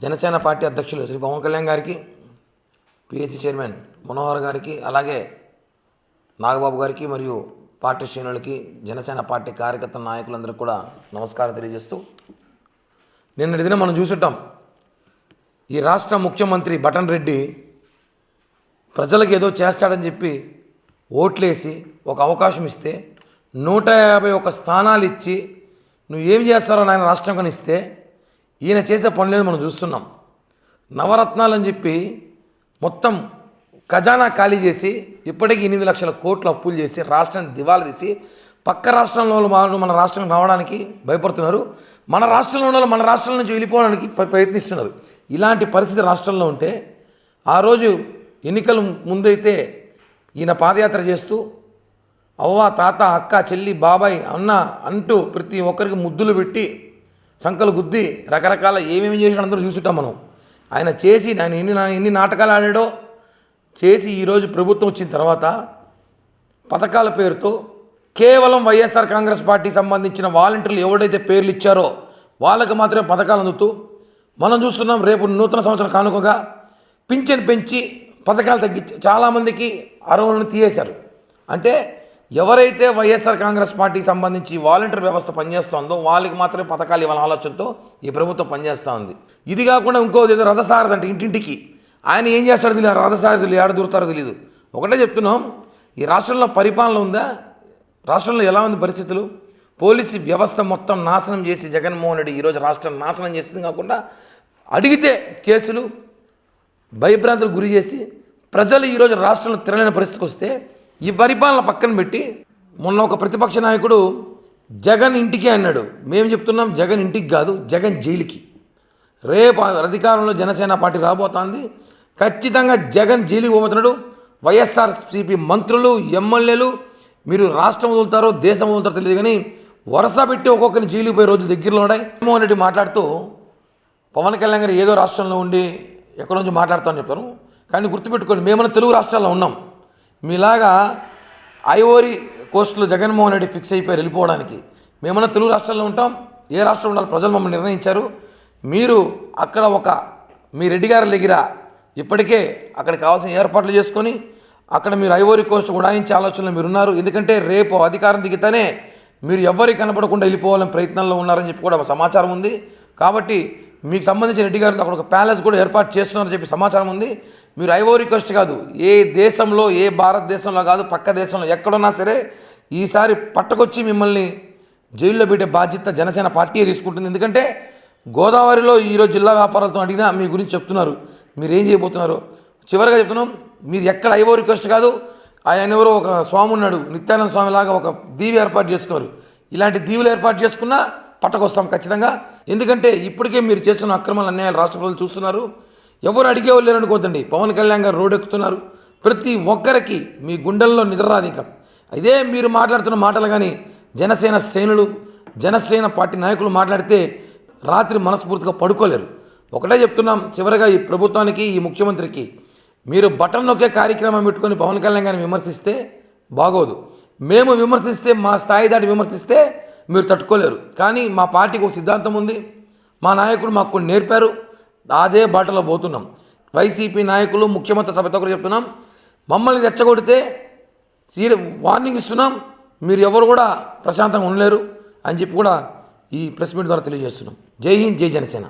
Janasena party అధ్యక్షులు శ్రీ పవన్ కళ్యాణ్ గారికి, PSC chairman Manohar గారికి, అలాగే నాగబాబు గారికి మరియు పార్టీ శ్రేణులకి, జనసేన పార్టీ కార్యకర్త నాయకులందరికీ కూడా నమస్కారం తెలియజేస్తూ, నిన్నటి దినం మనం చూసుంటాం, ఈ రాష్ట్ర ముఖ్యమంత్రి బటన్ రెడ్డి ప్రజలకు ఏదో చేస్తాడని చెప్పి ఓట్లేసి ఒక అవకాశం ఇస్తే 151 స్థానాలు ఇచ్చి నువ్వు ఏం చేస్తారో నాయన రాష్ట్రం కొని ఇస్తే ఈయన చేసే పనులను మనం చూస్తున్నాం. నవరత్నాలు అని చెప్పి మొత్తం ఖజానా ఖాళీ చేసి ఇప్పటికీ 8 లక్షల కోట్లు అప్పులు చేసి రాష్ట్రాన్ని దివాలా తీసి పక్క రాష్ట్రంలో వాళ్ళు మన రాష్ట్రం రావడానికి భయపడుతున్నారు. మన రాష్ట్రంలో ఉన్న మన రాష్ట్రం నుంచి వెళ్ళిపోవడానికి ప్రయత్నిస్తున్నారు. ఇలాంటి పరిస్థితి రాష్ట్రంలో ఉంటే ఆ రోజు ఎన్నికల ముందైతే ఈయన పాదయాత్ర చేస్తూ అవ్వ, తాత, అక్క, చెల్లి, బాబాయ్, అన్న అంటూ ప్రతి ఒక్కరికి ముద్దులు పెట్టి సంకలు గుద్ది రకరకాల ఏమేమి చేసినా అందరూ చూసుంటాం మనం. ఆయన చేసి ఆయన ఎన్ని నాటకాలు ఆడాడో చేసి ఈరోజు ప్రభుత్వం వచ్చిన తర్వాత పథకాల పేరుతో కేవలం వైఎస్ఆర్ కాంగ్రెస్ పార్టీకి సంబంధించిన వాలంటీర్లు ఎవరైతే పేర్లు ఇచ్చారో వాళ్ళకి మాత్రమే పథకాలు అందుతూ మనం చూస్తున్నాం. రేపు నూతన సంవత్సరం కానుకగా పింఛన్ పెంచి పథకాలు తగ్గించి చాలామందికి అర్హులను తీయేశారు. అంటే ఎవరైతే వైఎస్ఆర్ కాంగ్రెస్ పార్టీకి సంబంధించి వాలంటీర్ వ్యవస్థ పనిచేస్తుందో వాళ్ళకి మాత్రమే పథకాలు ఇవ్వాలని ఆలోచనతో ఈ ప్రభుత్వం పనిచేస్తూ ఉంది. ఇది కాకుండా ఇంకోది ఏదో రథసారథి అంటే ఇంటింటికి ఆయన ఏం చేస్తాడో తెలియదు, రథసారథులు ఏడ దూరుతారో తెలియదు. ఒకటే చెప్తున్నాం, ఈ రాష్ట్రంలో పరిపాలన ఉందా? రాష్ట్రంలో ఎలా ఉంది పరిస్థితులు? పోలీసు వ్యవస్థ మొత్తం నాశనం చేసి జగన్మోహన్ రెడ్డి ఈరోజు రాష్ట్రం నాశనం చేసింది కాకుండా అడిగితే కేసులు, భయభ్రాంతులకు గురి చేసి ప్రజలు ఈరోజు రాష్ట్రంలో తిరగలేని పరిస్థితికి వస్తే ఈ పరిపాలన పక్కన పెట్టి మొన్న ఒక ప్రతిపక్ష నాయకుడు జగన్ ఇంటికి అన్నాడు. మేము చెప్తున్నాం జగన్ ఇంటికి కాదు, జగన్ జైలుకి. రేపు అధికారంలో జనసేన పార్టీ రాబోతోంది. ఖచ్చితంగా జగన్ జైలుకి పోతున్నాడు. వైఎస్ఆర్సీపీ మంత్రులు, ఎమ్మెల్యేలు మీరు రాష్ట్రం వదులుతారో దేశం వదులుతారో తెలియదు కానీ వరుస పెట్టి ఒక్కొక్కరిని జైలుకి పోయే రోజులు దగ్గరలో ఉన్నాయి. జగన్మోహన్ రెడ్డి మాట్లాడుతూ పవన్ కళ్యాణ్ గారు ఏదో రాష్ట్రంలో ఉండి ఎక్కడి నుంచి మాట్లాడుతామని చెప్తారు. కానీ గుర్తుపెట్టుకోండి, మేమన్నా తెలుగు రాష్ట్రాల్లో ఉన్నాం. మీలాగా ఐవోరీ కోస్ట్లో జగన్మోహన్ రెడ్డి ఫిక్స్ అయిపోయి వెళ్ళిపోవడానికి మేమన్నా తెలుగు రాష్ట్రాల్లో ఉంటాం. ఏ రాష్ట్రం ఉండాలి ప్రజలు మమ్మల్ని నిర్ణయించారు. మీరు అక్కడ మీ రెడ్డి గారి దగ్గర ఇప్పటికే అక్కడికి కావాల్సిన ఏర్పాట్లు చేసుకొని అక్కడ మీరు ఐవోరీ కోస్ట్ ఉడాయించే ఆలోచనలో మీరున్నారు. ఎందుకంటే రేపు అధికారం దిగితేనే మీరు ఎవ్వరికి కనపడకుండా వెళ్ళిపోవాలని ప్రయత్నంలో ఉన్నారని చెప్పి కూడా సమాచారం ఉంది. కాబట్టి మీకు సంబంధించిన రెడ్డి గారు అక్కడ ఒక ప్యాలెస్ కూడా ఏర్పాటు చేస్తున్నారని చెప్పి సమాచారం ఉంది. మీరు ఐవోరీ కోస్ట్ కాదు, ఏ దేశంలో, ఏ భారతదేశంలో కాదు, పక్క దేశంలో ఎక్కడున్నా సరే ఈసారి పట్టుకొచ్చి మిమ్మల్ని జైల్లో పెట్టే బాధ్యత జనసేన పార్టీ తీసుకుంటుంది. ఎందుకంటే గోదావరిలో ఈరోజు జిల్లా వ్యాపారాలతో అడిగినా మీ గురించి చెప్తున్నారు, మీరు ఏం చేయబోతున్నారు. చివరిగా చెప్తున్నాం, మీరు ఎక్కడ ఐవోరీ కోస్ట్ కాదు. ఆయన ఎవరో ఒక స్వామి ఉన్నాడు, నిత్యానంద స్వామి లాగా ఒక దీవి ఏర్పాటు చేసుకున్నారు. ఇలాంటి దీవులు ఏర్పాటు చేసుకున్నా పట్టకొస్తాం ఖచ్చితంగా. ఎందుకంటే ఇప్పటికే మీరు చేస్తున్న అక్రమాలు, అన్యాయాలు రాష్ట్ర ప్రజలు చూస్తున్నారు. ఎవరు అడిగేవాళ్ళు లేరు అనుకోద్దండి. పవన్ కళ్యాణ్ గారు రోడ్డు ఎక్కుతున్నారు. ప్రతి ఒక్కరికి మీ గుండెల్లో నిద్రరాదు. ఇంకా ఇదే మీరు మాట్లాడుతున్న మాటలు కానీ జనసేన శ్రేణులు, జనసేన పార్టీ నాయకులు మాట్లాడితే రాత్రి మనస్ఫూర్తిగా పడుకోలేరు. ఒకటే చెప్తున్నాం, చివరిగా ఈ ప్రభుత్వానికి, ఈ ముఖ్యమంత్రికి, మీరు బటన్ నొక్కే కార్యక్రమం పెట్టుకొని పవన్ కళ్యాణ్ గారిని విమర్శిస్తే బాగోదు. మేము విమర్శిస్తే, మా స్థాయి దాటి విమర్శిస్తే మీరు తట్టుకోలేరు. కానీ మా పార్టీకి ఒక సిద్ధాంతం ఉంది, మా నాయకుడు మాకు కొన్ని నేర్పారు, అదే బాటలో పోతున్నాం. వైసీపీ నాయకులు, ముఖ్యమంత్రి సభతో కూడా చెప్తున్నాం, మమ్మల్ని రెచ్చగొడితే వార్నింగ్ ఇస్తున్నాం, మీరు ఎవరు కూడా ప్రశాంతంగా ఉండలేరు అని చెప్పి కూడా ఈ ప్రెస్ మీట్ ద్వారా తెలియజేస్తున్నాం. జై హింద్, జై జనసేన.